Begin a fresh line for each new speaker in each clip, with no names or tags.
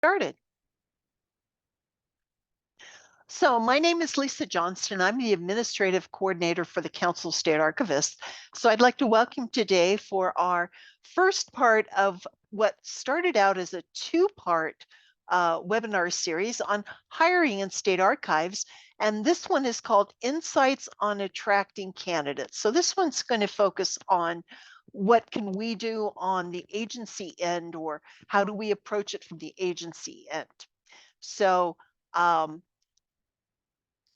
Started. So my name is Lisa Johnston. I'm the administrative coordinator for the Council of State Archivists. So I'd like to welcome today for our first part of what started out as a two-part webinar series on hiring in state archives. And this one is called Insights on Attracting Candidates. So this one's going to focus on what can we do on the agency end, or how do we approach it from the agency end. So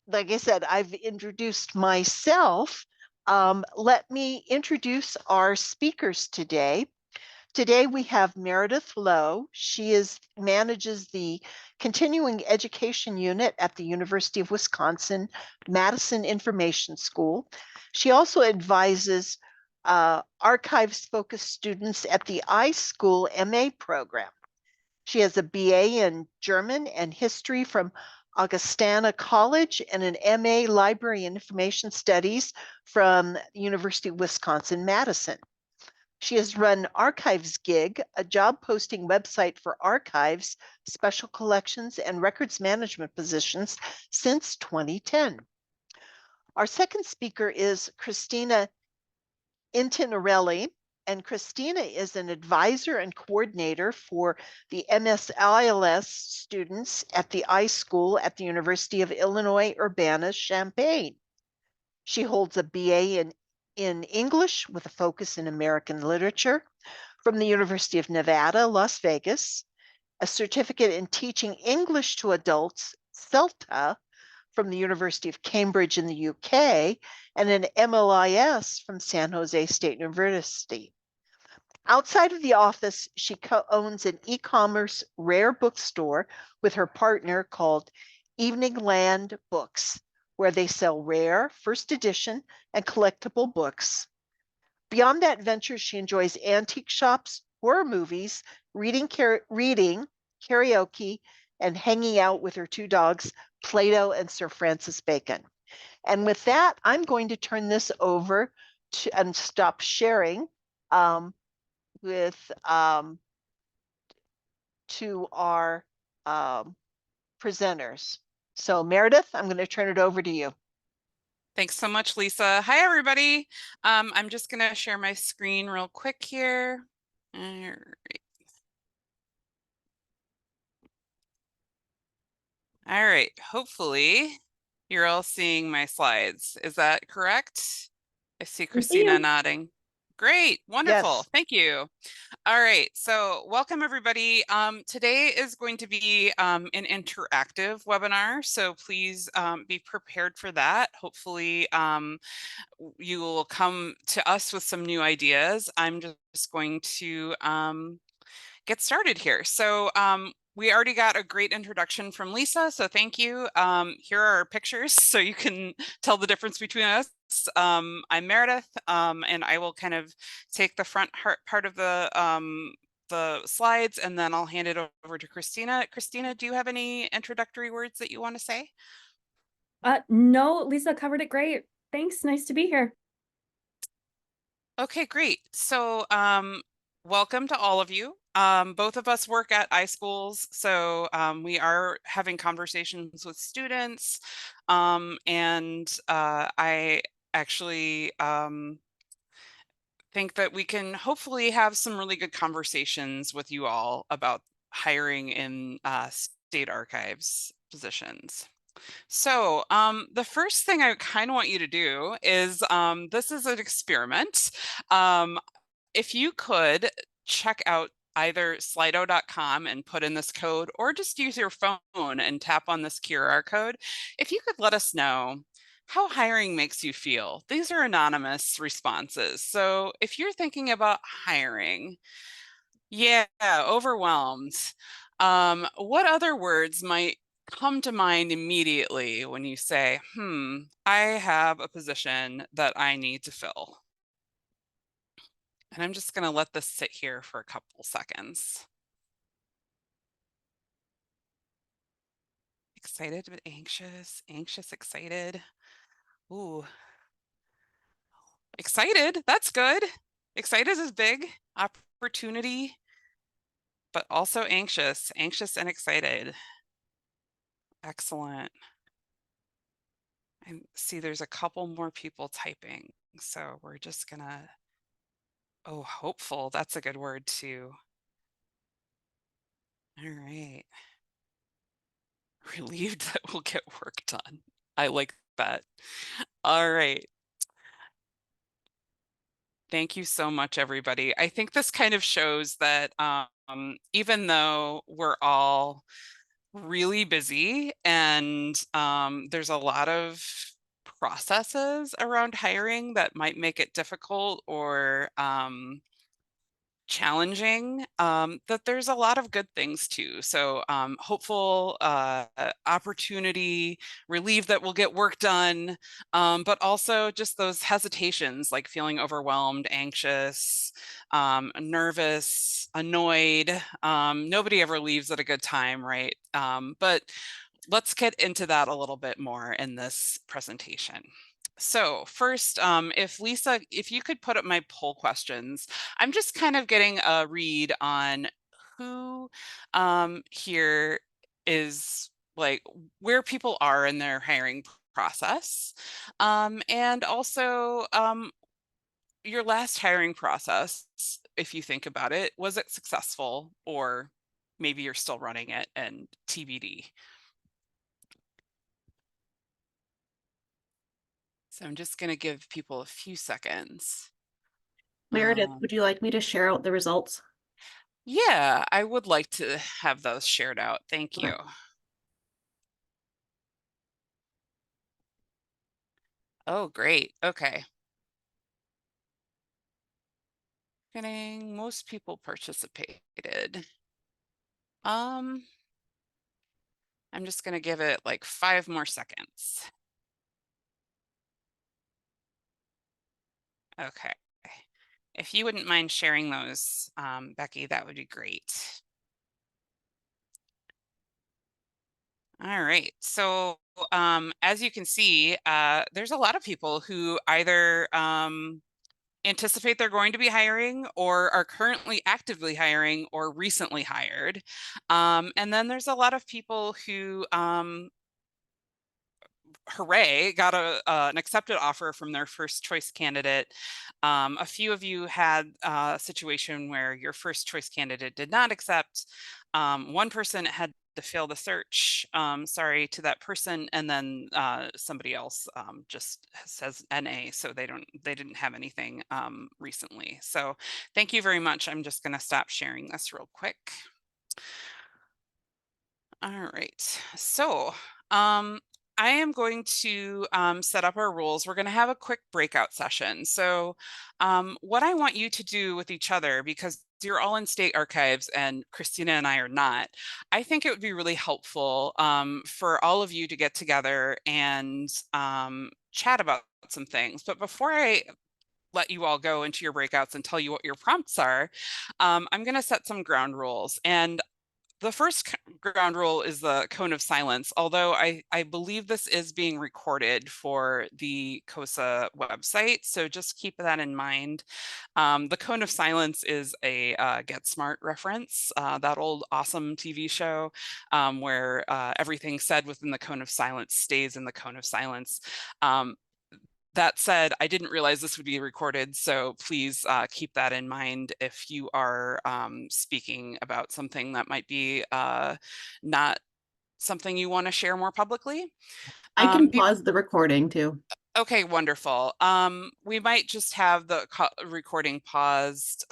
like I said, I've introduced myself. Let me introduce our speakers today. Today we have Meredith Lowe. She manages the continuing education unit at the University of Wisconsin-Madison Information School. She also advises archives-focused students at the iSchool MA program. She has a BA in German and history from Augustana College and an MA Library and Information Studies from the University of Wisconsin-Madison. She has run Archives Gig, a job posting website for archives, special collections, and records management positions since 2010. Our second speaker is Kristina Intinarelli. And Kristina is an advisor and coordinator for the MSILS students at the iSchool at the University of Illinois Urbana-Champaign. She holds a BA in English with a focus in American literature from the University of Nevada, Las Vegas, a certificate in teaching English to adults, CELTA, from the University of Cambridge in the UK, and an MLIS from San Jose State University. Outside of the office, she co-owns an e-commerce rare bookstore with her partner called Evening Land Books, where they sell rare, first edition, and collectible books. Beyond that venture, she enjoys antique shops, horror movies, reading, karaoke, and hanging out with her two dogs, Plato and Sir Francis Bacon. And with that, I'm going to turn this over to and stop sharing with to our presenters. So Meredith, I'm going to turn it over to you.
Thanks so much, Lisa. Hi, everybody. I'm just going to share my screen real quick here. All right. All right. Hopefully, you're all seeing my slides. Is that correct? I see Kristina nodding. Great. Wonderful.
Yes.
Thank you. All right, so welcome everybody. Today is going to be an interactive webinar, so please be prepared for that. Hopefully you will come to us with some new ideas. I'm just going to get started here. So we already got a great introduction from Lisa, so thank you. Here are our pictures so you can tell the difference between us. I'm Meredith, and I will kind of take the front part of the slides, and then I'll hand it over to Kristina. Kristina, do you have any introductory words that you want to say?
No, Lisa covered it great. Thanks. Nice to be here.
Okay, great. So welcome to all of you. Both of us work at iSchools, so we are having conversations with students, and I actually think that we can hopefully have some really good conversations with you all about hiring in state archives positions. So the first thing I kind of want you to do is, this is an experiment. If you could check out either slido.com and put in this code, or just use your phone and tap on this QR code, if you could let us know how hiring makes you feel. These are anonymous responses. So if you're thinking about hiring, yeah, overwhelmed. What other words might come to mind immediately when you say, I have a position that I need to fill? And I'm just going to let this sit here for a couple seconds. Excited but anxious, anxious, excited. Ooh. Excited, that's good. Excited is big. Opportunity. but also anxious and excited. Excellent. I see there's a couple more people typing, so we're just gonna, oh, hopeful, that's a good word too. All right. Relieved that we'll get work done. I like that. All right. Thank you so much, everybody. I think this kind of shows that even though we're all really busy and there's a lot of processes around hiring that might make it difficult or challenging, that there's a lot of good things too. So hopeful, opportunity, relieved that we'll get work done, but also just those hesitations like feeling overwhelmed, anxious, nervous, annoyed. Nobody ever leaves at a good time, right? But let's get into that a little bit more in this presentation. So first, if Lisa, if you could put up my poll questions, I'm just kind of getting a read on who here is like where people are in their hiring process. And also your last hiring process, if you think about it, was it successful or maybe you're still running it and TBD? So I'm just going to give people a few seconds.
Meredith, would you like me to share out the results?
Yeah, I would like to have those shared out. Thank you. Oh, great. Okay. Getting most people participated. I'm just going to give it like 5 more seconds. Okay. If you wouldn't mind sharing those, Becky, that would be great. All right. So as you can see, there's a lot of people who either anticipate they're going to be hiring or are currently actively hiring or recently hired. And then there's a lot of people who hooray, got an accepted offer from their first choice candidate. A few of you had a situation where your first choice candidate did not accept. One person had to fail the search. Sorry to that person. And then somebody else just says NA, so they didn't have anything recently. So thank you very much. I'm just going to stop sharing this real quick. All right. So I am going to set up our rules. We're going to have a quick breakout session. So what I want you to do with each other, because you're all in state archives and Kristina and I are not, I think it would be really helpful for all of you to get together and chat about some things. But before I let you all go into your breakouts and tell you what your prompts are, I'm going to set some ground rules. And the first ground rule is the cone of silence, although I believe this is being recorded for the COSA website, so just keep that in mind. The cone of silence is a Get Smart reference, that old awesome TV show where everything said within the cone of silence stays in the cone of silence. That said, I didn't realize this would be recorded, so please keep that in mind if you are speaking about something that might be not something you want to share more publicly.
I can pause the recording too.
Okay, wonderful. We might just have the recording paused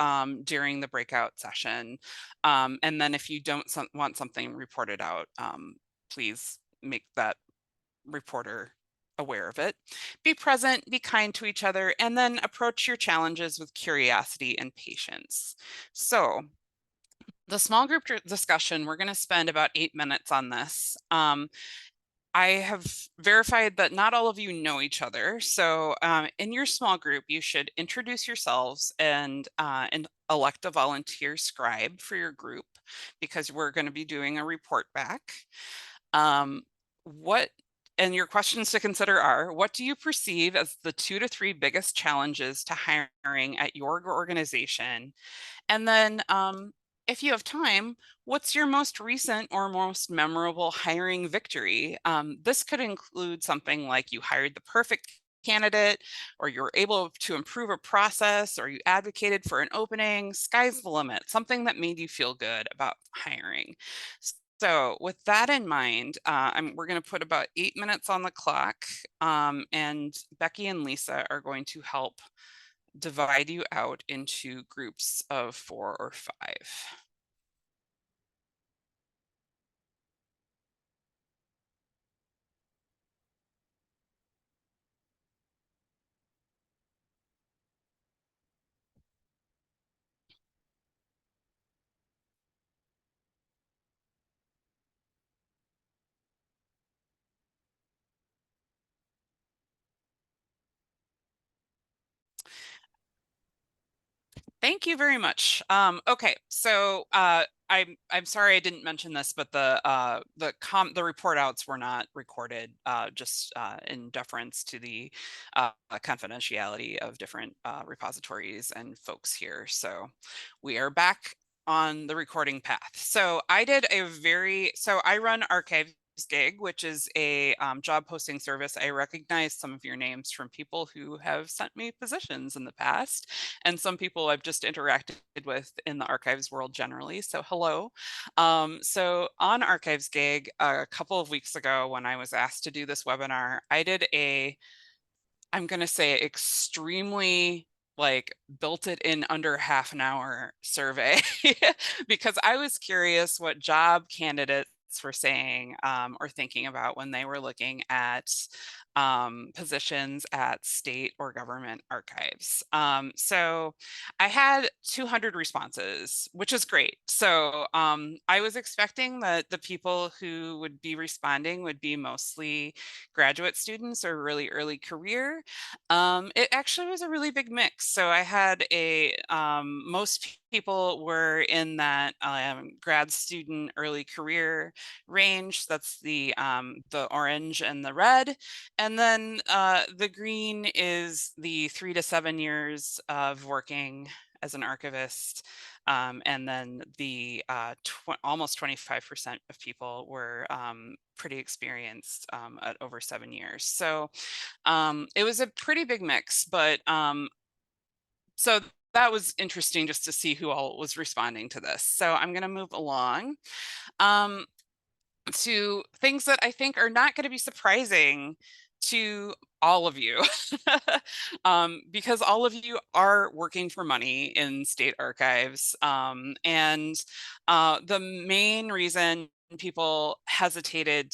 during the breakout session. And then if you don't want something reported out, please make that reporter aware of it. Be present, be kind to each other, and then approach your challenges with curiosity and patience. So the small group discussion, we're going to spend about 8 minutes on this. I have verified that not all of you know each other. So in your small group, you should introduce yourselves and elect a volunteer scribe for your group, because we're going to be doing a report back. And your questions to consider are, what do you perceive as the 2 to 3 biggest challenges to hiring at your organization? And then if you have time, what's your most recent or most memorable hiring victory? This could include something like you hired the perfect candidate, or you were able to improve a process, or you advocated for an opening. Sky's the limit, something that made you feel good about hiring. So with that in mind, we're going to put about 8 minutes on the clock, and Becky and Lisa are going to help divide you out into groups of 4 or 5. Thank you very much. Okay, so I'm sorry I didn't mention this, but the report outs were not recorded, just in deference to the confidentiality of different repositories and folks here. So we are back on the recording path. So I run Archives Gig, which is a job posting service. I recognize some of your names from people who have sent me positions in the past, and some people I've just interacted with in the archives world generally. So hello. So on Archives Gig, a couple of weeks ago when I was asked to do this webinar, I did I'm going to say extremely built it in under half an hour survey because I was curious what job candidates were saying or thinking about when they were looking at positions at state or government archives. So I had 200 responses, which is great. So I was expecting that the people who would be responding would be mostly graduate students or really early career. It actually was a really big mix. So I had most people were in that grad student early career range. That's the orange and the red. And then the green is the 3 to 7 years of working as an archivist. And then the almost 25% of people were pretty experienced at over 7 years. So it was a pretty big mix, but so that was interesting just to see who all was responding to this. So I'm going to move along to things that I think are not going to be surprising to all of you because all of you are working for money in state archives, and the main reason people hesitated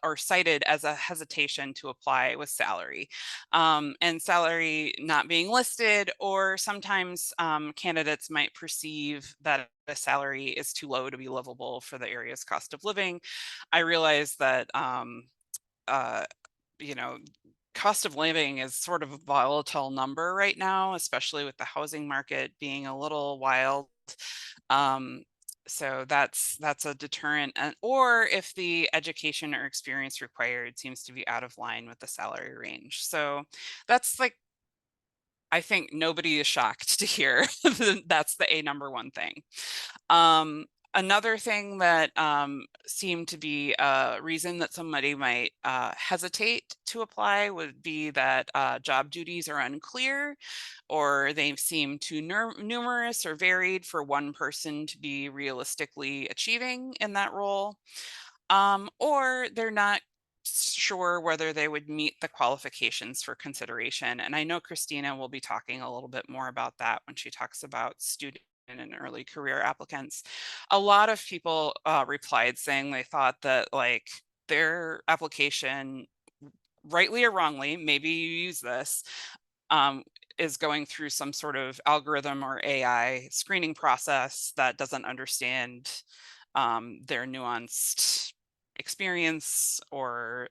or cited as a hesitation to apply was salary, and salary not being listed, or sometimes candidates might perceive that the salary is too low to be livable for the area's cost of living. I realize that you know, cost of living is sort of a volatile number right now, especially with the housing market being a little wild. So that's a deterrent, or if the education or experience required seems to be out of line with the salary range. So that's I think nobody is shocked to hear that's the number one thing. Another thing that seemed to be a reason that somebody might hesitate to apply would be that job duties are unclear, or they seem too numerous or varied for one person to be realistically achieving in that role, or they're not sure whether they would meet the qualifications for consideration. And I know Kristina will be talking a little bit more about that when she talks about student and early career applicants. A lot of people replied saying they thought that their application, rightly or wrongly, maybe you use this, is going through some sort of algorithm or AI screening process that doesn't understand their nuanced experience, or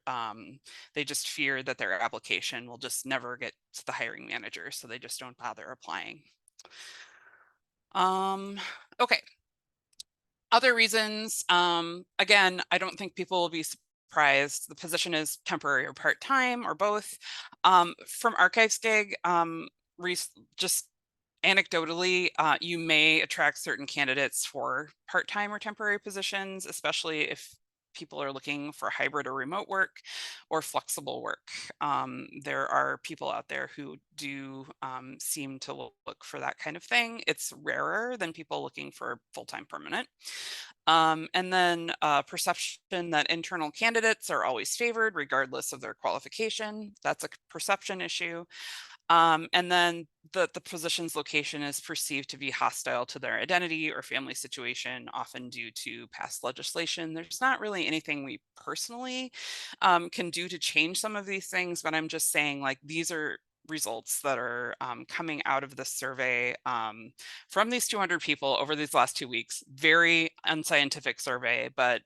they just fear that their application will just never get to the hiring manager, so they just don't bother applying. Okay. Other reasons, again, I don't think people will be surprised. The position is temporary or part-time or both. From Archives Gig, just anecdotally, you may attract certain candidates for part-time or temporary positions, especially if people are looking for hybrid or remote work or flexible work. There are people out there who do seem to look for that kind of thing. It's rarer than people looking for full-time permanent. And then perception that internal candidates are always favored regardless of their qualification. That's a perception issue. And then the position's location is perceived to be hostile to their identity or family situation, often due to past legislation. There's not really anything we personally can do to change some of these things, but I'm just saying, like, these are results that are coming out of this survey from these 200 people over these last 2 weeks. Very unscientific survey, but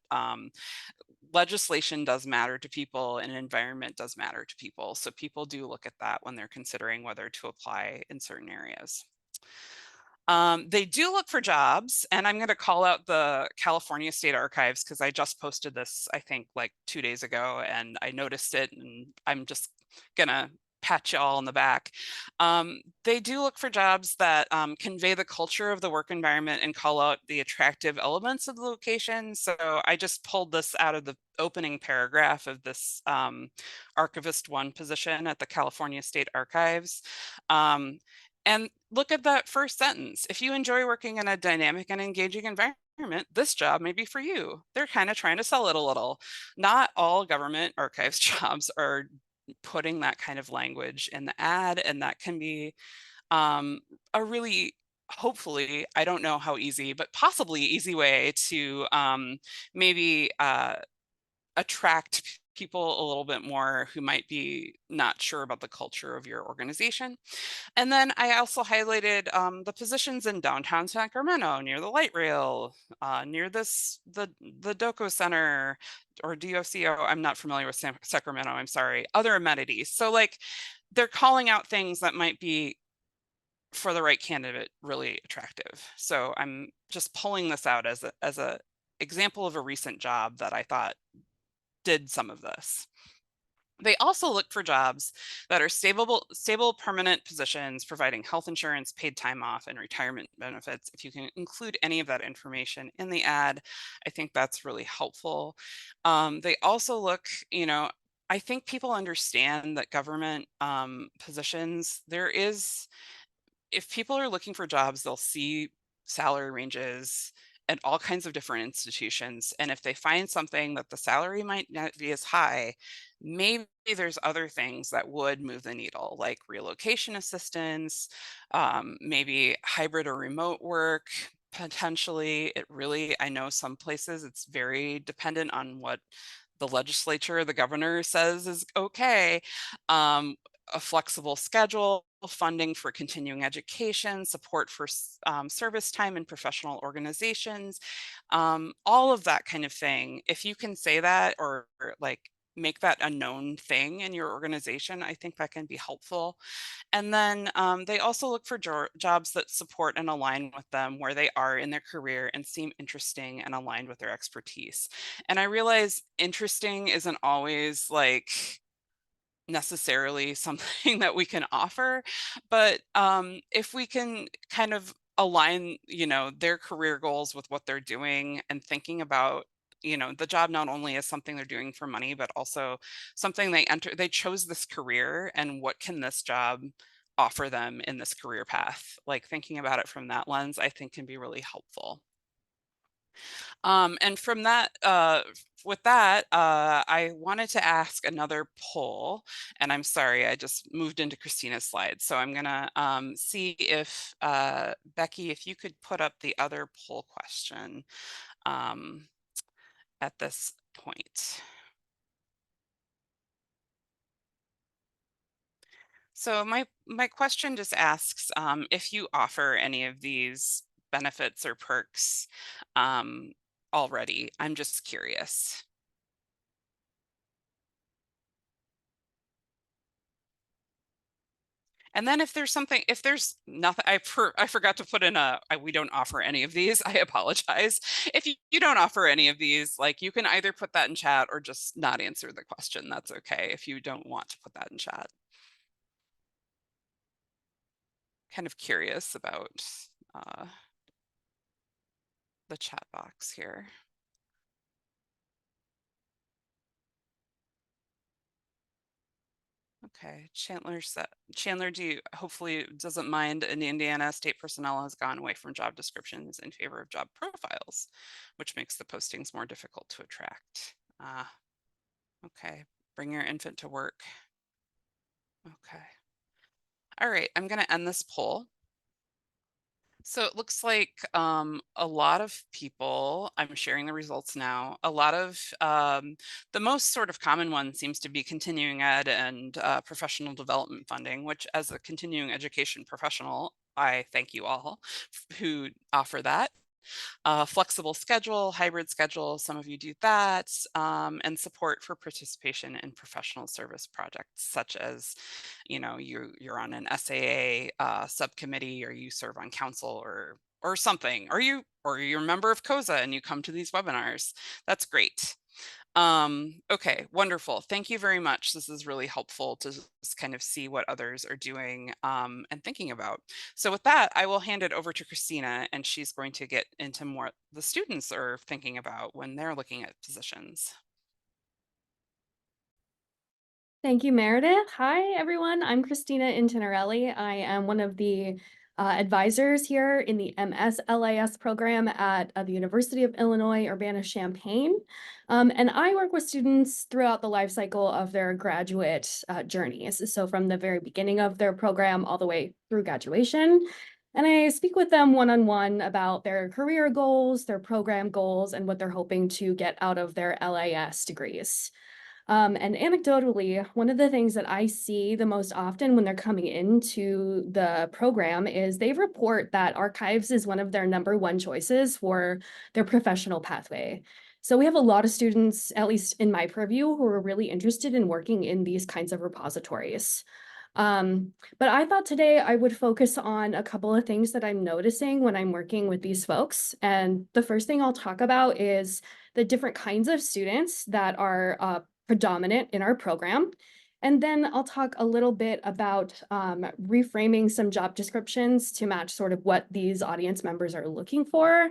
legislation does matter to people and environment does matter to people. So people do look at that when they're considering whether to apply in certain areas. They do look for jobs, and I'm going to call out the California State Archives because I just posted this, I think, like 2 days ago, and I noticed it, and I'm just going to pat you all on the back. They do look for jobs that convey the culture of the work environment and call out the attractive elements of the location. So I just pulled this out of the opening paragraph of this Archivist 1 position at the California State Archives. And look at that first sentence. If you enjoy working in a dynamic and engaging environment, this job may be for you. They're kind of trying to sell it a little. Not all government archives jobs are putting that kind of language in the ad, and that can be a really, hopefully, I don't know how easy, but possibly easy way to maybe attract people a little bit more who might be not sure about the culture of your organization. And then I also highlighted the positions in downtown Sacramento, near the light rail, near the DOCO Center or DOCO. I'm not familiar with Sacramento, I'm sorry. Other amenities. So like they're calling out things that might be, for the right candidate, really attractive. So I'm just pulling this out as a example of a recent job that I thought did some of this. They also look for jobs that are stable, permanent positions, providing health insurance, paid time off, and retirement benefits. If you can include any of that information in the ad, I think that's really helpful. They also look, you know, I think people understand that government positions, if people are looking for jobs, they'll see salary ranges at all kinds of different institutions. And if they find something that the salary might not be as high, maybe there's other things that would move the needle, like relocation assistance, maybe hybrid or remote work. Potentially, I know some places it's very dependent on what the legislature, the governor says is okay. A flexible schedule, funding for continuing education, support for service time in professional organizations, all of that kind of thing. If you can say that or like make that a known thing in your organization, I think that can be helpful. And then they also look for jobs that support and align with them where they are in their career and seem interesting and aligned with their expertise. And I realize interesting isn't always like necessarily something that we can offer, but if we can kind of align, you know, their career goals with what they're doing and thinking about, you know, the job not only as something they're doing for money, but also something they chose this career, and what can this job offer them in this career path? Like thinking about it from that lens, I think can be really helpful. And from that, with that, I wanted to ask another poll, and I'm sorry, I just moved into Kristina's slides. So I'm gonna see if, Becky, if you could put up the other poll question at this point. So my question just asks if you offer any of these benefits or perks already. I'm just curious. And then if there's nothing, I forgot to put in we don't offer any of these. I apologize. If you don't offer any of these, like you can either put that in chat or just not answer the question. That's okay if you don't want to put that in chat. kind of curious about the chat box here. Okay, Chandler, hopefully doesn't mind, in Indiana, state personnel has gone away from job descriptions in favor of job profiles, which makes the postings more difficult to attract. Okay, bring your infant to work. Okay. All right, I'm going to end this poll. So it looks like a lot of people, I'm sharing the results now, a lot of the most sort of common one seems to be continuing ed and professional development funding, which as a continuing education professional, I thank you all who offer that. Flexible schedule, hybrid schedule, some of you do that, and support for participation in professional service projects, such as, you know, you're on an SAA subcommittee, or you serve on council, or something, or you're a member of COSA and you come to these webinars. That's great. Okay, wonderful. Thank you very much. This is really helpful to just kind of see what others are doing and thinking about. So with that, I will hand it over to Kristina, and she's going to get into more the students are thinking about when they're looking at positions.
Thank you, Meredith. Hi, everyone. I'm Kristina Intinarelli. I am one of the advisors here in the MS-LIS program at the University of Illinois, Urbana-Champaign. And I work with students throughout the life cycle of their graduate journeys. So from the very beginning of their program all the way through graduation. And I speak with them one-on-one about their career goals, their program goals, and what they're hoping to get out of their LIS degrees. And anecdotally, one of the things that I see the most often when they're coming into the program is they report that archives is one of their #1 choices for their professional pathway. So we have a lot of students, at least in my purview, who are really interested in working in these kinds of repositories. But I thought today I would focus on a couple of things that I'm noticing when I'm working with these folks. And the first thing I'll talk about is the different kinds of students that are predominant in our program. And then I'll talk a little bit about reframing some job descriptions to match sort of what these audience members are looking for.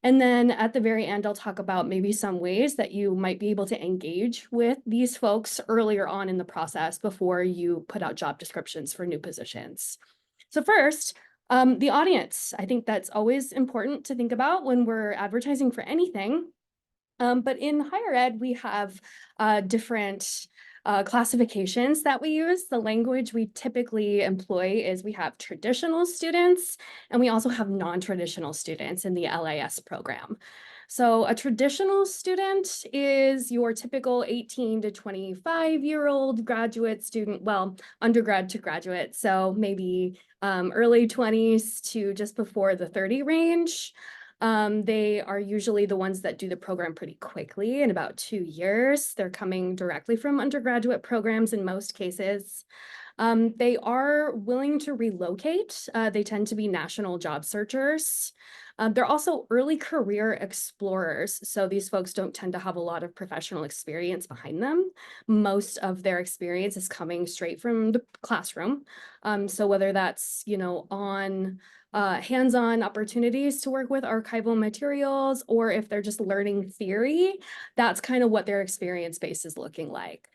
And then at the very end, I'll talk about maybe some ways that you might be able to engage with these folks earlier on in the process before you put out job descriptions for new positions. So first, the audience. I think that's always important to think about when we're advertising for anything. But in higher ed, we have different classifications that we use. The language we typically employ is we have traditional students, and we also have non-traditional students in the LIS program. So a traditional student is your typical 18 to 25-year-old graduate student, well, undergrad to graduate, so maybe early 20s to just before the 30 range. They are usually the ones that do the program pretty quickly in about 2 years. They're coming directly from undergraduate programs in most cases. They are willing to relocate. They tend to be national job searchers. They're also early career explorers. So these folks don't tend to have a lot of professional experience behind them. Most of their experience is coming straight from the classroom. So whether that's, you know, on hands-on opportunities to work with archival materials, or if they're just learning theory, that's kind of what their experience base is looking like.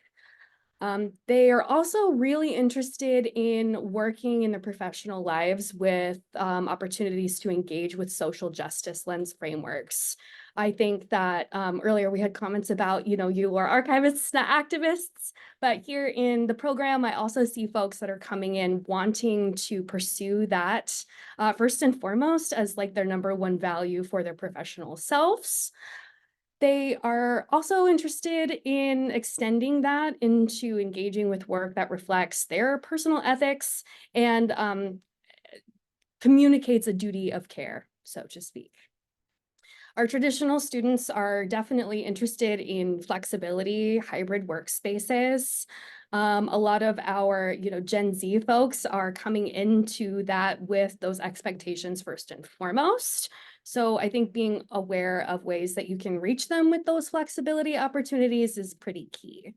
They are also really interested in working in their professional lives with opportunities to engage with social justice lens frameworks. I think that earlier we had comments about, you know, you are archivists, not activists, but here in the program, I also see folks that are coming in wanting to pursue that first and foremost as like their #1 value for their professional selves. They are also interested in extending that into engaging with work that reflects their personal ethics and communicates a duty of care, so to speak. Our traditional students are definitely interested in flexibility, hybrid workspaces. A lot of our, you know, Gen Z folks are coming into that with those expectations first and foremost. So I think being aware of ways that you can reach them with those flexibility opportunities is pretty key.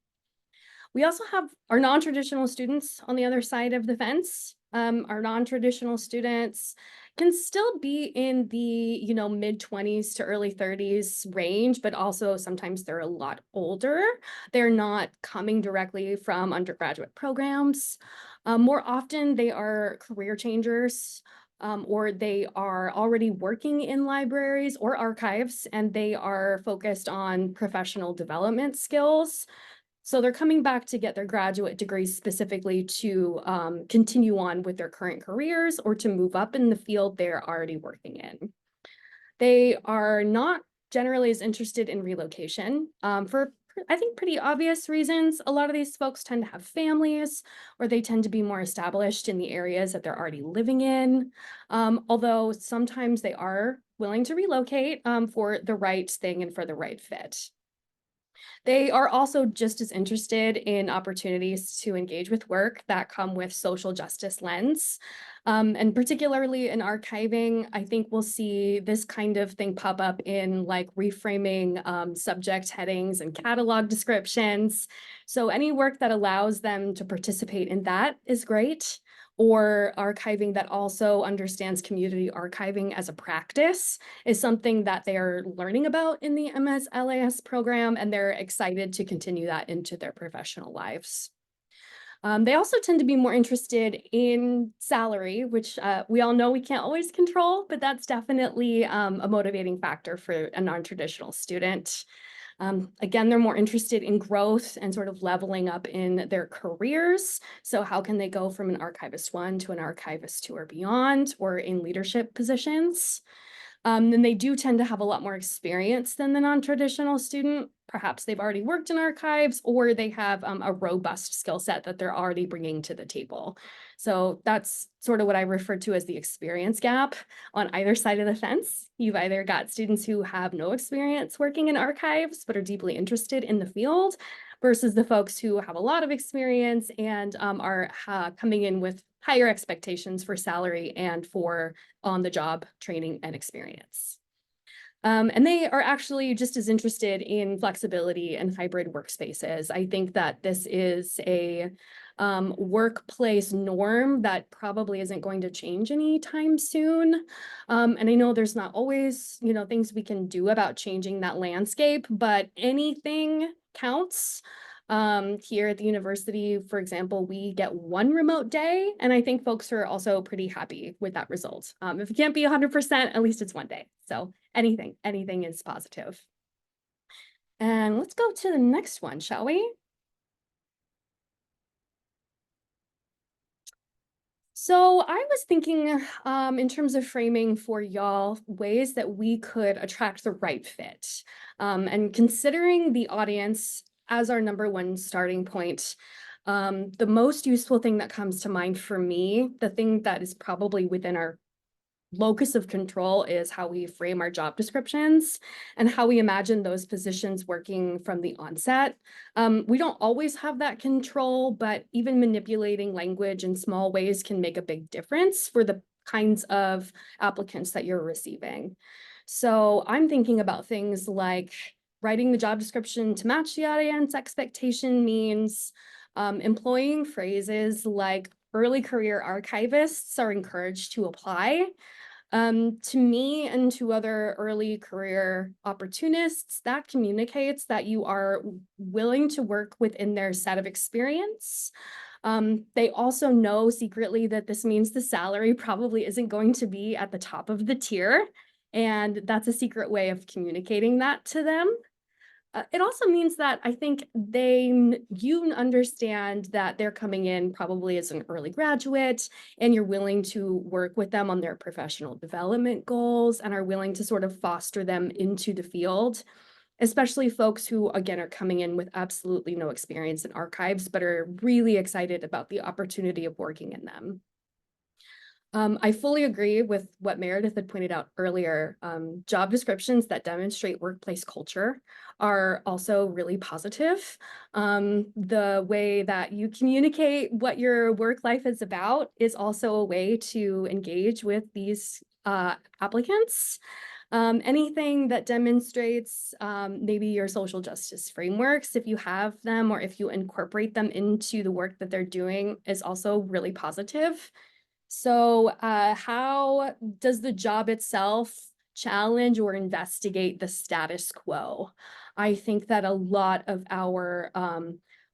We also have our non-traditional students on the other side of the fence. Our non-traditional students can still be in the, mid-20s to early 30s range, but also sometimes they're a lot older. They're not coming directly from undergraduate programs. More often, they are career changers, or they are already working in libraries or archives, and they are focused on professional development skills. So they're coming back to get their graduate degrees specifically to continue on with their current careers or to move up in the field they're already working in. They are not generally as interested in relocation for, I think, pretty obvious reasons. A lot of these folks tend to have families, or they tend to be more established in the areas that they're already living in. Although sometimes they are willing to relocate for the right thing and for the right fit. They are also just as interested in opportunities to engage with work that come with social justice lens. And particularly in archiving, I think we'll see this kind of thing pop up in like reframing subject headings and catalog descriptions. So any work that allows them to participate in that is great, or archiving that also understands community archiving as a practice is something that they're learning about in the MS-LAS program, and they're excited to continue that into their professional lives. They also tend to be more interested in salary, which we all know we can't always control, but that's definitely a motivating factor for a non-traditional student. Again, they're more interested in growth and sort of leveling up in their careers. So how can they go from an archivist 1 to an archivist 2 or beyond, or in leadership positions? Then they do tend to have a lot more experience than the non-traditional student. Perhaps they've already worked in archives, or they have a robust skill set that they're already bringing to the table. So that's sort of what I refer to as the experience gap on either side of the fence. You've either got students who have no experience working in archives, but are deeply interested in the field, versus the folks who have a lot of experience and are coming in with higher expectations for salary and for on-the-job training and experience. And they are actually just as interested in flexibility and hybrid workspaces. I think that this is a workplace norm that probably isn't going to change anytime soon. And I know there's not always, things we can do about changing that landscape, but anything counts. Here at the university, for example, we get 1 remote day, and I think folks are also pretty happy with that result. If it can't be 100%, at least it's 1 day. So anything is positive. And let's go to the next one, shall we? So I was thinking in terms of framing for y'all ways that we could attract the right fit. And considering the audience as our #1 starting point, the most useful thing that comes to mind for me, the thing that is probably within our locus of control, is how we frame our job descriptions and how we imagine those positions working from the onset. We don't always have that control, but even manipulating language in small ways can make a big difference for the kinds of applicants that you're receiving. So I'm thinking about things like writing the job description to match the audience expectation means employing phrases like early career archivists are encouraged to apply. To me and to other early career opportunists, that communicates that you are willing to work within their set of experience. They also know secretly that this means the salary probably isn't going to be at the top of the tier, and that's a secret way of communicating that to them. It also means that I think you understand that they're coming in probably as an early graduate, and you're willing to work with them on their professional development goals and are willing to sort of foster them into the field, especially folks who, again, are coming in with absolutely no experience in archives, but are really excited about the opportunity of working in them. I fully agree with what Meredith had pointed out earlier. Job descriptions that demonstrate workplace culture are also really positive. The way that you communicate what your work life is about is also a way to engage with these applicants. Anything that demonstrates maybe your social justice frameworks, if you have them or if you incorporate them into the work that they're doing, is also really positive. So how does the job itself challenge or investigate the status quo? I think that a lot of our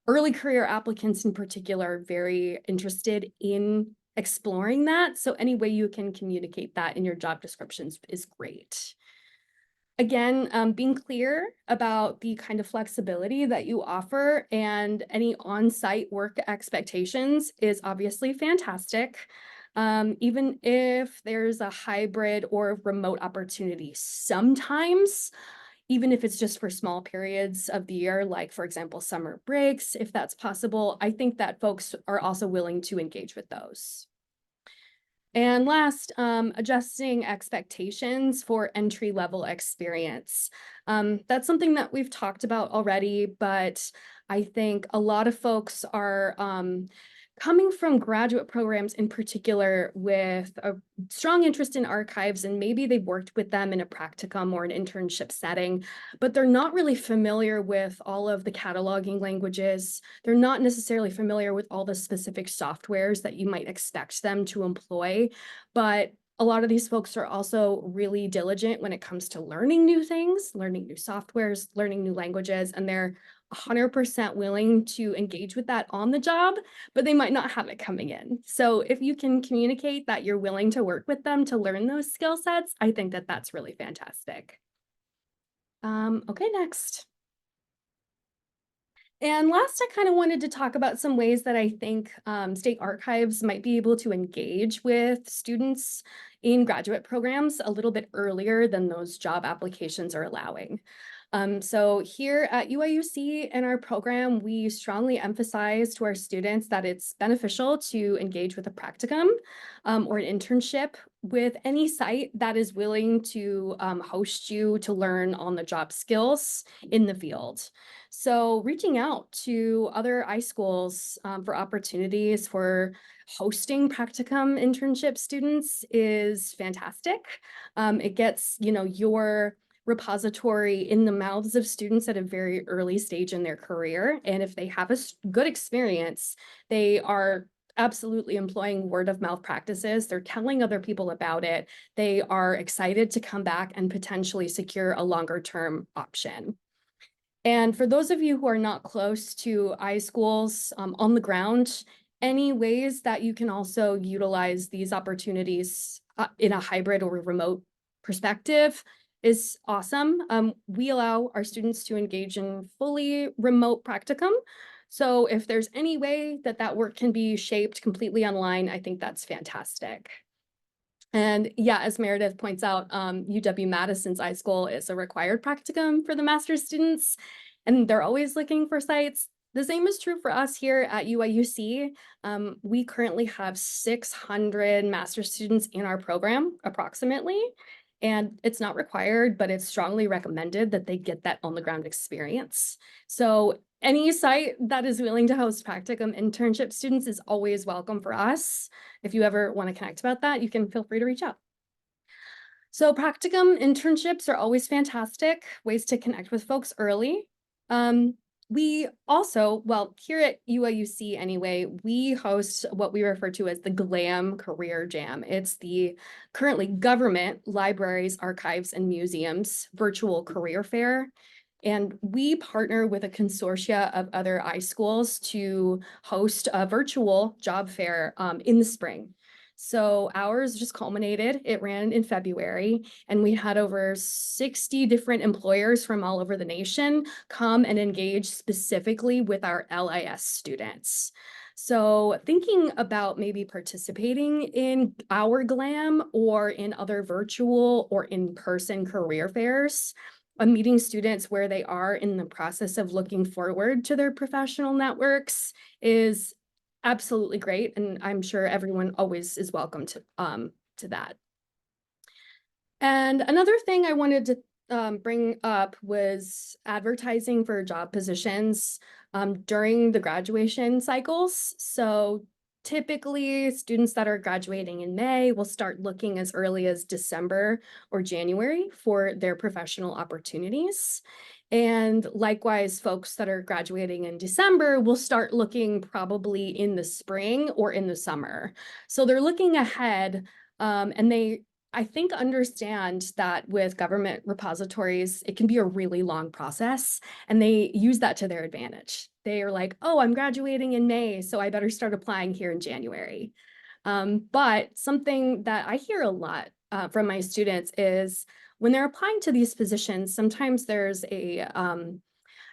early career applicants in particular are very interested in exploring that. So any way you can communicate that in your job descriptions is great. Again, being clear about the kind of flexibility that you offer and any on-site work expectations is obviously fantastic. Even if there's a hybrid or remote opportunity, sometimes, even if it's just for small periods of the year, like for example, summer breaks, if that's possible, I think that folks are also willing to engage with those. And last, adjusting expectations for entry-level experience. That's something that we've talked about already, but I think a lot of folks are coming from graduate programs in particular with a strong interest in archives, and maybe they've worked with them in a practicum or an internship setting, but they're not really familiar with all of the cataloging languages. They're not necessarily familiar with all the specific softwares that you might expect them to employ, but a lot of these folks are also really diligent when it comes to learning new things, learning new softwares, learning new languages, and they're 100% willing to engage with that on the job, but they might not have it coming in. So if you can communicate that you're willing to work with them to learn those skill sets, I think that that's really fantastic. Okay, next. And last, I kind of wanted to talk about some ways that I think state archives might be able to engage with students in graduate programs a little bit earlier than those job applications are allowing. So here at UIUC in our program, we strongly emphasize to our students that it's beneficial to engage with a practicum or an internship with any site that is willing to host you to learn on the job skills in the field. So reaching out to other iSchools for opportunities for hosting practicum internship students is fantastic. It gets, your repository in the mouths of students at a very early stage in their career. And if they have a good experience, they are absolutely employing word of mouth practices. They're telling other people about it. They are excited to come back and potentially secure a longer term option. And for those of you who are not close to iSchools on the ground, any ways that you can also utilize these opportunities in a hybrid or remote perspective is awesome. We allow our students to engage in fully remote practicum. So if there's any way that that work can be shaped completely online, I think that's fantastic. And yeah, as Meredith points out, UW-Madison's iSchool is a required practicum for the master's students, and they're always looking for sites. The same is true for us here at UIUC. We currently have 600 master's students in our program, approximately, and it's not required, but it's strongly recommended that they get that on-the-ground experience. So any site that is willing to host practicum internship students is always welcome for us. If you ever want to connect about that, you can feel free to reach out. So practicum internships are always fantastic ways to connect with folks early. We also, well, here at UIUC anyway, we host what we refer to as the GLAM Career Jam. It's the currently government libraries, archives, and museums virtual career fair. And we partner with a consortia of other iSchools to host a virtual job fair in the spring. So ours just culminated. It ran in February, and we had over 60 different employers from all over the nation come and engage specifically with our LIS students. So thinking about maybe participating in our GLAM or in other virtual or in-person career fairs, meeting students where they are in the process of looking forward to their professional networks is absolutely great. And I'm sure everyone always is welcome to that. And another thing I wanted to bring up was advertising for job positions during the graduation cycles. So typically students that are graduating in May will start looking as early as December or January for their professional opportunities. And likewise, folks that are graduating in December will start looking probably in the spring or in the summer. So they're looking ahead, and they, I think, understand that with government repositories, it can be a really long process, and they use that to their advantage. They are like, oh, I'm graduating in May, so I better start applying here in January. But something that I hear a lot from my students is when they're applying to these positions, sometimes there's a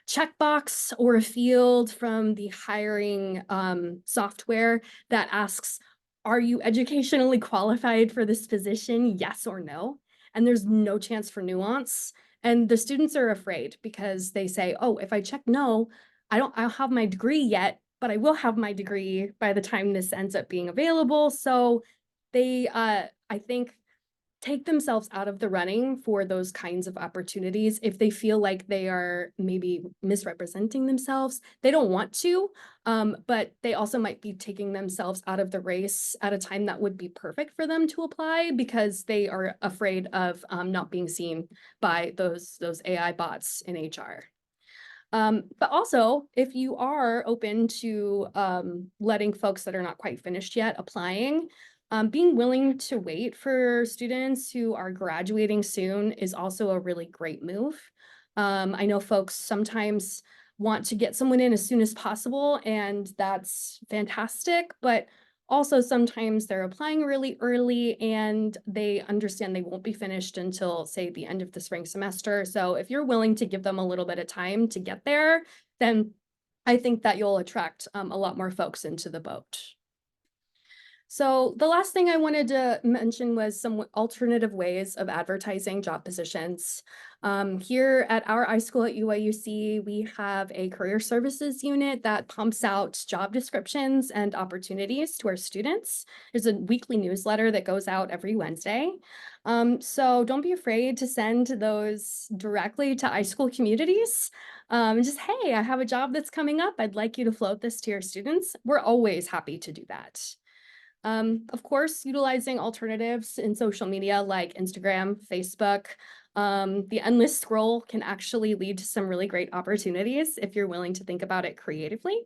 checkbox or a field from the hiring software that asks, are you educationally qualified for this position? Yes or no? And there's no chance for nuance. And the students are afraid because they say, oh, if I check no, I don't have my degree yet, but I will have my degree by the time this ends up being available. So they, I think, take themselves out of the running for those kinds of opportunities if they feel like they are maybe misrepresenting themselves. They don't want to, but they also might be taking themselves out of the race at a time that would be perfect for them to apply because they are afraid of not being seen by those AI bots in HR. But also, if you are open to letting folks that are not quite finished yet applying, being willing to wait for students who are graduating soon is also a really great move. I know folks sometimes want to get someone in as soon as possible, and that's fantastic, but also sometimes they're applying really early and they understand they won't be finished until, say, the end of the spring semester. So if you're willing to give them a little bit of time to get there, then I think that you'll attract a lot more folks into the boat. So the last thing I wanted to mention was some alternative ways of advertising job positions. Here at our iSchool at UIUC, we have a career services unit that pumps out job descriptions and opportunities to our students. There's a weekly newsletter that goes out every Wednesday. So don't be afraid to send those directly to iSchool communities. Just, hey, I have a job that's coming up. I'd like you to float this to your students. We're always happy to do that. Of course, utilizing alternatives in social media like Instagram, Facebook, the endless scroll can actually lead to some really great opportunities if you're willing to think about it creatively.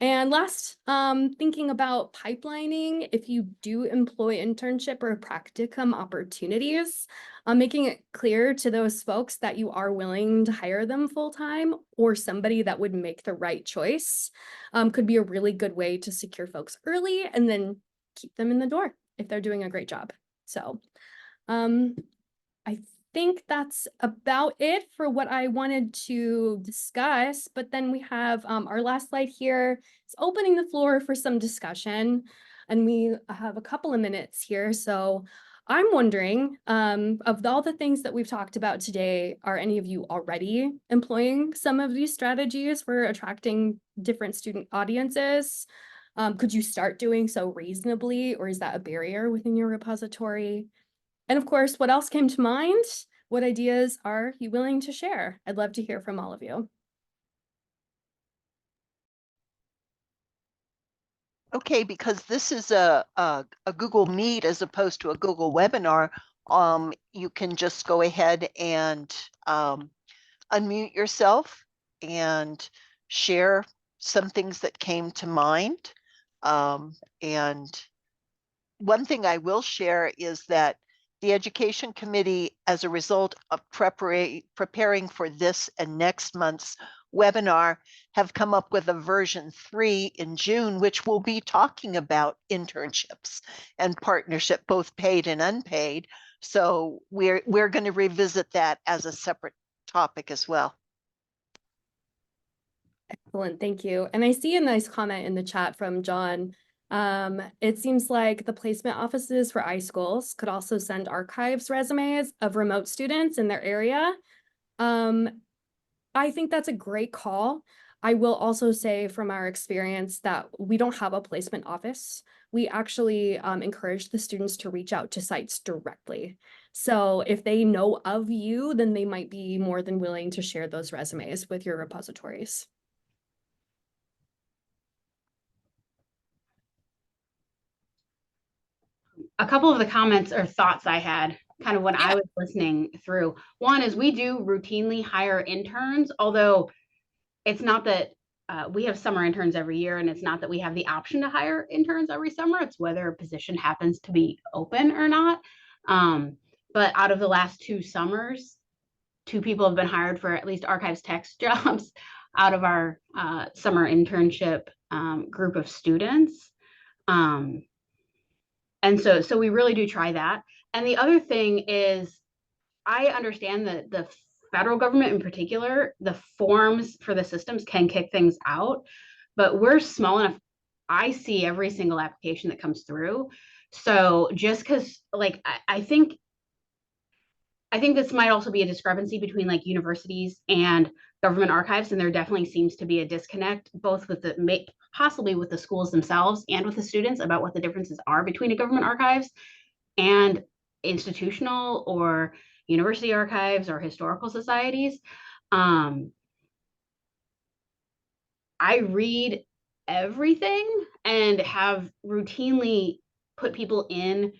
And last, thinking about pipelining, if you do employ internship or practicum opportunities, making it clear to those folks that you are willing to hire them full-time or somebody that would make the right choice could be a really good way to secure folks early and then keep them in the door if they're doing a great job. So I think that's about it for what I wanted to discuss, but then we have our last slide here. It's opening the floor for some discussion, and we have a couple of minutes here. So I'm wondering, of all the things that we've talked about today, are any of you already employing some of these strategies for attracting different student audiences? Could you start doing so reasonably, or is that a barrier within your repository? And of course, what else came to mind? What ideas are you willing to share? I'd love to hear from all of you.
Okay, because this is a Google Meet as opposed to a Google webinar, you can just go ahead and unmute yourself and share some things that came to mind. And one thing I will share is that the Education Committee, as a result of preparing for this and next month's webinar, have come up with a version 3 in June, which will be talking about internships and partnership, both paid and unpaid. So we're going to revisit that as a separate topic as well.
Excellent, thank you. And I see a nice comment in the chat from John. It seems like the placement offices for iSchools could also send archives resumes of remote students in their area. I think that's a great call. I will also say from our experience that we don't have a placement office. We actually encourage the students to reach out to sites directly. So if they know of you, then they might be more than willing to share those resumes with your repositories.
A couple of the comments or thoughts I had kind of when I was listening through. One is we do routinely hire interns, although it's not that we have summer interns every year, and it's not that we have the option to hire interns every summer. It's whether a position happens to be open or not. But out of the last 2 summers, 2 people have been hired for at least archives text jobs out of our summer internship group of students. And so we really do try that. And the other thing is, I understand that the federal government in particular, the forms for the systems can kick things out, but we're small enough. I see every single application that comes through. So just because, like, I think this might also be a discrepancy between like universities and government archives, and there definitely seems to be a disconnect, both with possibly with the schools themselves and with the students, about what the differences are between a government archives and institutional or university archives or historical societies. I read everything and have routinely put people in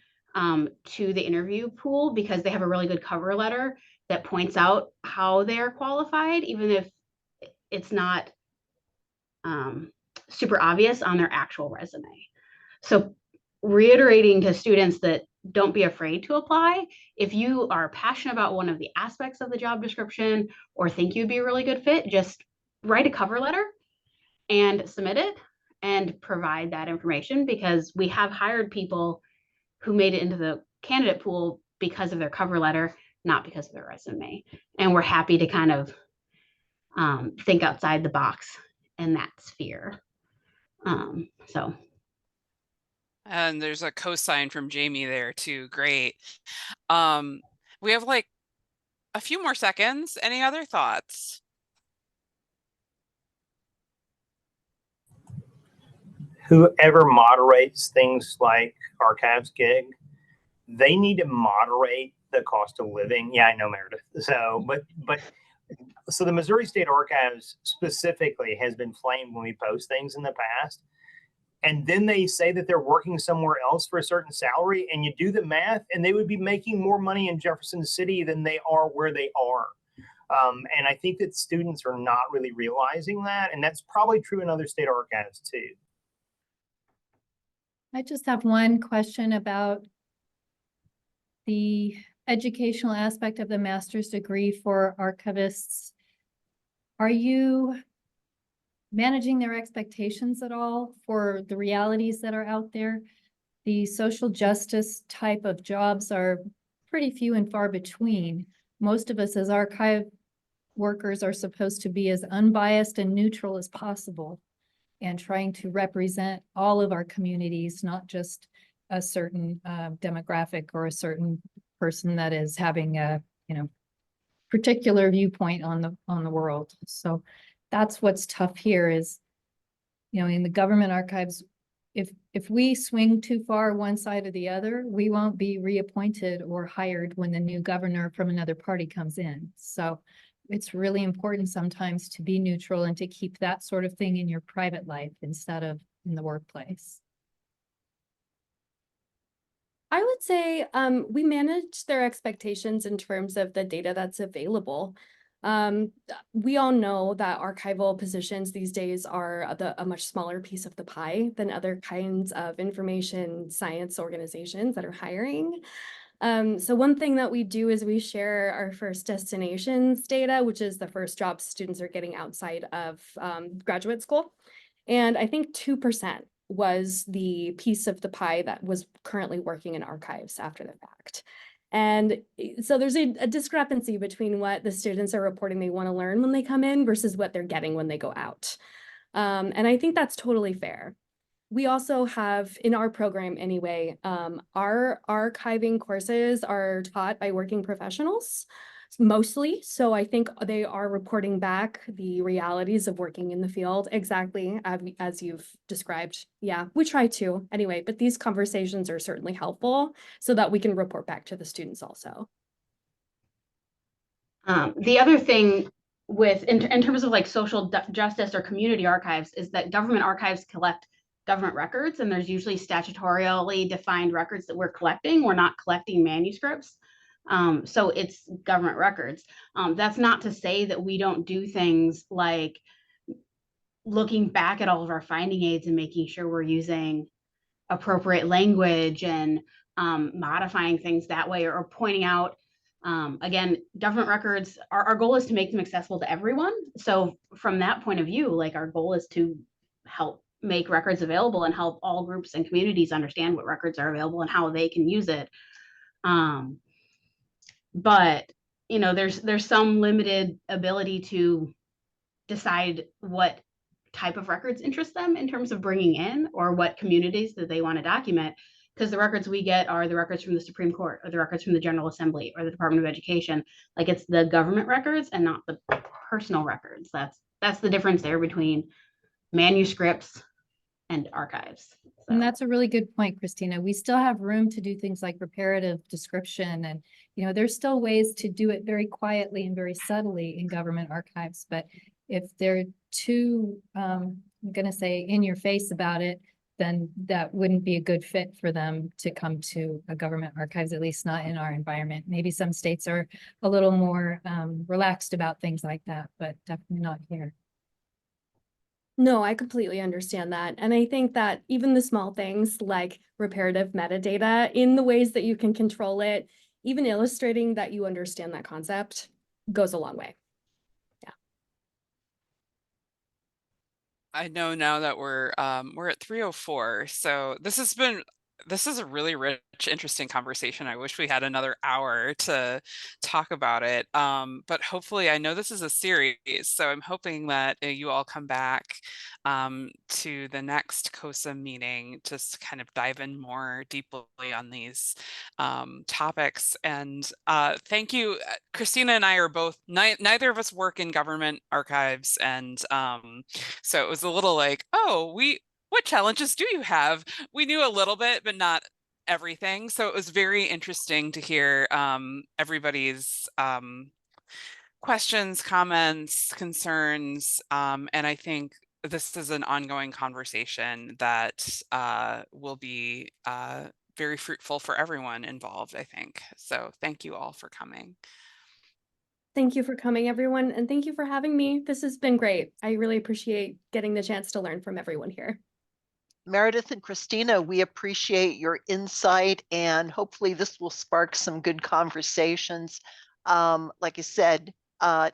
to the interview pool because they have a really good cover letter that points out how they're qualified, even if it's not super obvious on their actual resume. So reiterating to students that don't be afraid to apply. If you are passionate about one of the aspects of the job description or think you'd be a really good fit, just write a cover letter and submit it and provide that information, because we have hired people who made it into the candidate pool because of their cover letter, not because of their resume. And we're happy to kind of think outside the box in that sphere. So.
And there's a cosign from Jamie there too. Great. We have like a few more seconds. Any other thoughts?
Whoever moderates things like Archives Gig, they need to moderate the cost of living. Yeah, I know, Meredith. So the Missouri State Archives specifically has been flamed when we post things in the past. And then they say that they're working somewhere else for a certain salary, and you do the math, and they would be making more money in Jefferson City than they are where they are. And I think that students are not really realizing that, and that's probably true in other state archives too.
I just have one question about the educational aspect of the master's degree for archivists. Are you managing their expectations at all for the realities that are out there? The social justice type of jobs are pretty few and far between. Most of us as archive workers are supposed to be as unbiased and neutral as possible, and trying to represent all of our communities, not just a certain demographic or a certain person that is having a particular viewpoint on the world. So that's what's tough here is, in the government archives, if we swing too far one side or the other, we won't be reappointed or hired when the new governor from another party comes in. So it's really important sometimes to be neutral and to keep that sort of thing in your private life instead of in the workplace.
I would say we manage their expectations in terms of the data that's available. We all know that archival positions these days are a much smaller piece of the pie than other kinds of information science organizations that are hiring. So one thing that we do is we share our first destinations data, which is the first jobs students are getting outside of graduate school. And I think 2% was the piece of the pie that was currently working in archives after the fact. And so there's a discrepancy between what the students are reporting they want to learn when they come in versus what they're getting when they go out. And I think that's totally fair. We also have, in our program anyway, our archiving courses are taught by working professionals, mostly. So I think they are reporting back the realities of working in the field exactly as you've described. Yeah, we try to anyway, but these conversations are certainly helpful so that we can report back to the students also.
The other thing in terms of like social justice or community archives is that government archives collect government records, and there's usually statutorily defined records that we're collecting. We're not collecting manuscripts. So it's government records. That's not to say that we don't do things like looking back at all of our finding aids and making sure we're using appropriate language and modifying things that way, or pointing out, again, government records, our goal is to make them accessible to everyone. So from that point of view, like, our goal is to help make records available and help all groups and communities understand what records are available and how they can use it. But you know, there's some limited ability to decide what type of records interest them in terms of bringing in, or what communities that they want to document, because the records we get are the records from the Supreme Court, or the records from the General Assembly, or the Department of Education. Like, it's the government records and not the personal records. That's the difference there between manuscripts and archives. So.
And that's a really good point, Kristina. We still have room to do things like reparative description, and there's still ways to do it very quietly and very subtly in government archives. But if they're too, I'm going to say, in your face about it, then that wouldn't be a good fit for them to come to a government archives, at least not in our environment. Maybe some states are a little more relaxed about things like that, but definitely not here.
No, I completely understand that. And I think that even the small things like reparative metadata, in the ways that you can control it, even illustrating that you understand that concept, goes a long way. Yeah.
I know now that we're at 3:04, so this is a really rich, interesting conversation. I wish we had another hour to talk about it. But hopefully, I know this is a series, so I'm hoping that you all come back to the next COSA meeting, just to kind of dive in more deeply on these topics. And thank you. Kristina and I are both, neither of us work in government archives. And so it was a little like, oh, what challenges do you have? We knew a little bit, but not everything. So it was very interesting to hear everybody's questions, comments, concerns. And I think this is an ongoing conversation that will be very fruitful for everyone involved, I think. So thank you all for coming.
Thank you for coming, everyone. And thank you for having me. This has been great. I really appreciate getting the chance to learn from everyone here.
Meredith and Kristina, we appreciate your insight, and hopefully this will spark some good conversations. Like I said,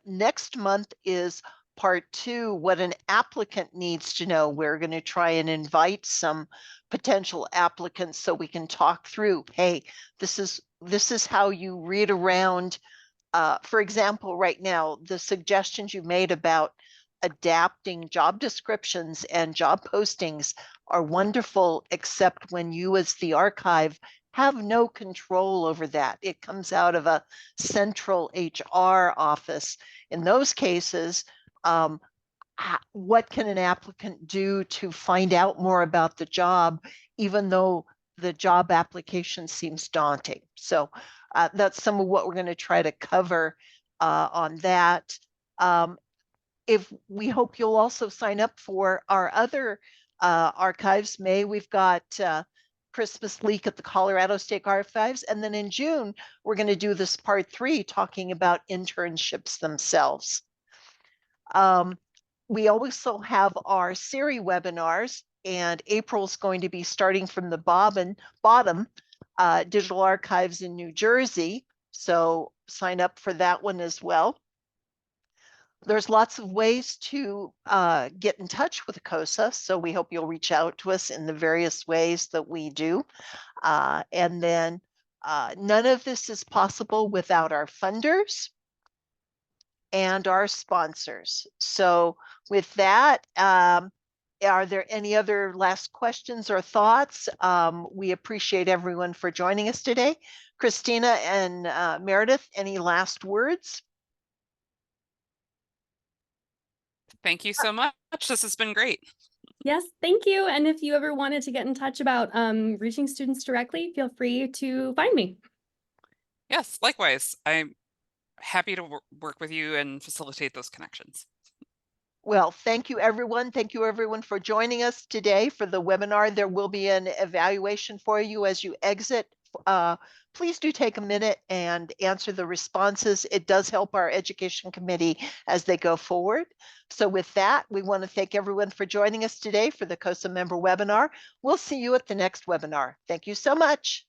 next month is part 2, what an applicant needs to know. We're going to try and invite some potential applicants so we can talk through, hey, this is how you read around. For example, right now, the suggestions you made about adapting job descriptions and job postings are wonderful, except when you as the archive have no control over that. It comes out of a central HR office. In those cases, what can an applicant do to find out more about the job, even though the job application seems daunting? So that's some of what we're going to try to cover on that. If we hope you'll also sign up for our other archives. May, we've got Christmas Leak at the Colorado State Archives. And then in June, we're going to do this part 3 talking about internships themselves. We also have our Siri webinars, and April's going to be starting from the bottom, Digital Archives in New Jersey. So sign up for that one as well. There's lots of ways to get in touch with COSA, so we hope you'll reach out to us in the various ways that we do. And then none of this is possible without our funders and our sponsors. So with that, are there any other last questions or thoughts? We appreciate everyone for joining us today. Kristina and Meredith, any last words?
Thank you so much. This has been great.
Yes, thank you. And if you ever wanted to get in touch about reaching students directly, feel free to find me.
Yes, likewise. I'm happy to work with you and facilitate those connections.
Well, thank you, everyone. Thank you, everyone, for joining us today for the webinar. There will be an evaluation for you as you exit. please do take a minute and answer the responses. It does help our education committee as they go forward. So with that, we want to thank everyone for joining us today for the COSA member webinar. We'll see you at the next webinar. Thank you so much.